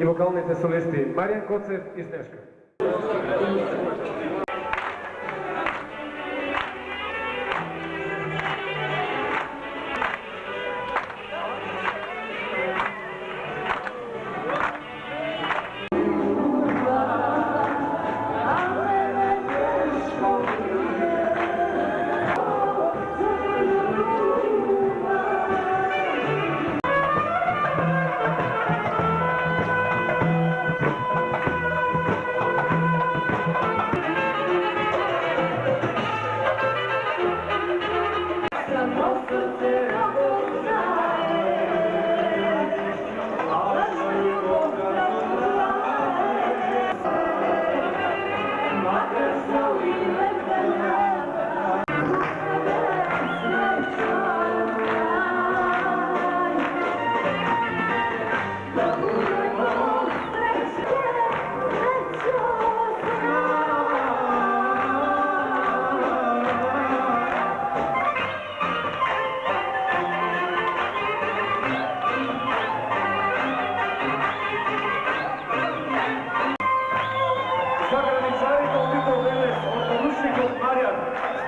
и вокалните солисти Маријан Коцев и Снежка.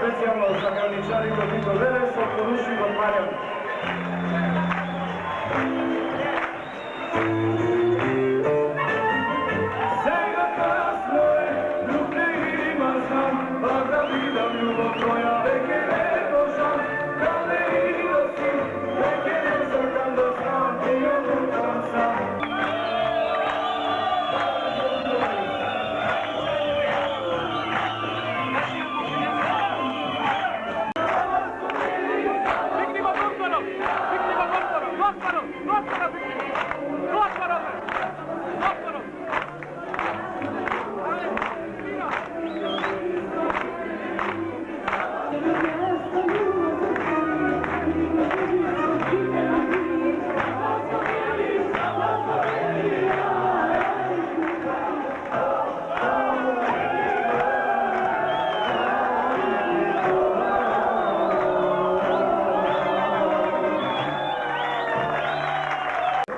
Специјално за граничарите Вито Велес од поручникот Маријан. Сега красно е, љуб не има знам, па да видам љубов твоја, веќе не можам, да не видам си, веќе не сакам да знам, и ја лутам сам.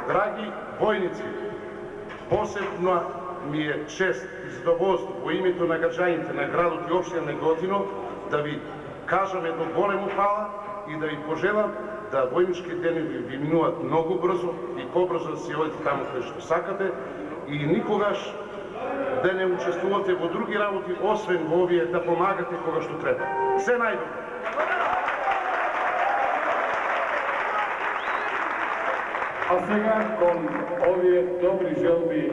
Драги војници, посебно ми е чест и задоволство во името на граѓаните на градот и општина Неготино да ви кажам едно големо фала и да ви пожелам да војнички дени ви минуваат многу брзо и побрзо да си одите таму каде што сакате и никогаш да не учествувате во други работи освен во овие да помагате кога што треба. Се најдобро. А сега кон овие добри желби.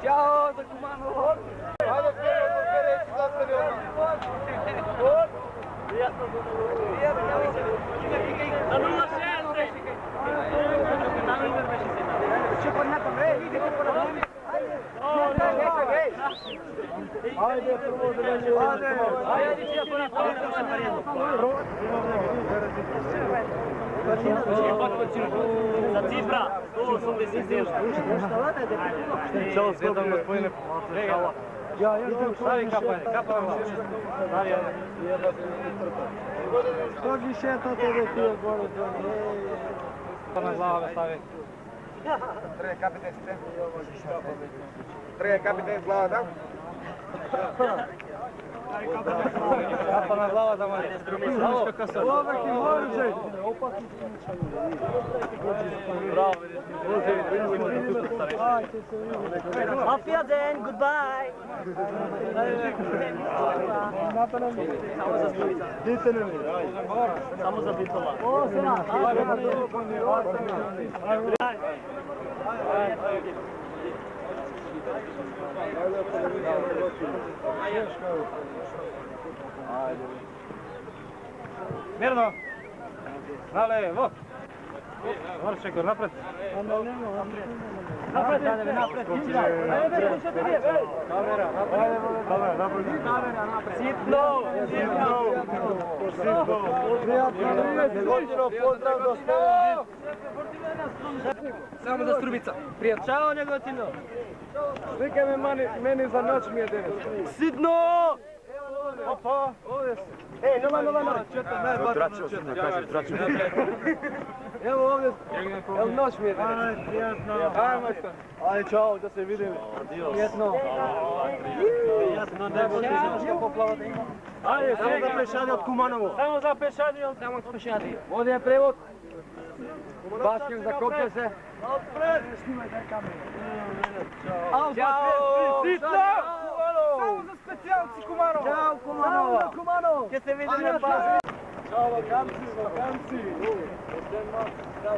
Ciao, da Cumano! За цифра 180 Чао, светам господине. Стави капа на Што ги шетате да тие горе? на глава стави. Треба капитен систем. Треба капитен глава, да? Капа на глава да ме струмиш како се. Ова ќе може. Браво, Auf Wiedersehen, goodbye. Само за битола. Mirno! Nalevo! Maršeko, napred! Napred, napred! Kamera, napred! Sitno! Godino, pozdrav do Slovenije. Samo za Strubica. Prijatno. Čao, Negotino. Slika me meni za noć mi je denes. Sidno! Opa! Ej, nova. Evo ovdje, evo noć mi je denes. Ajmo što. Ajde, čao, da se vidimo. Prijetno. Prijetno, nego poplava da ima. Ajde, samo za pešadije od Kumanovo. Samo za pešadije od pešadije. Ovdje je prevod. Baskin, zakopio se. Odpred! Snimaj taj kamer. Ćao! Sitno! Samo za specijalci Kumanova. Ćao, Kumanova. Samo za Kumanova. Gdje se vidi na pazi. Ćao, vakanci. Ćao,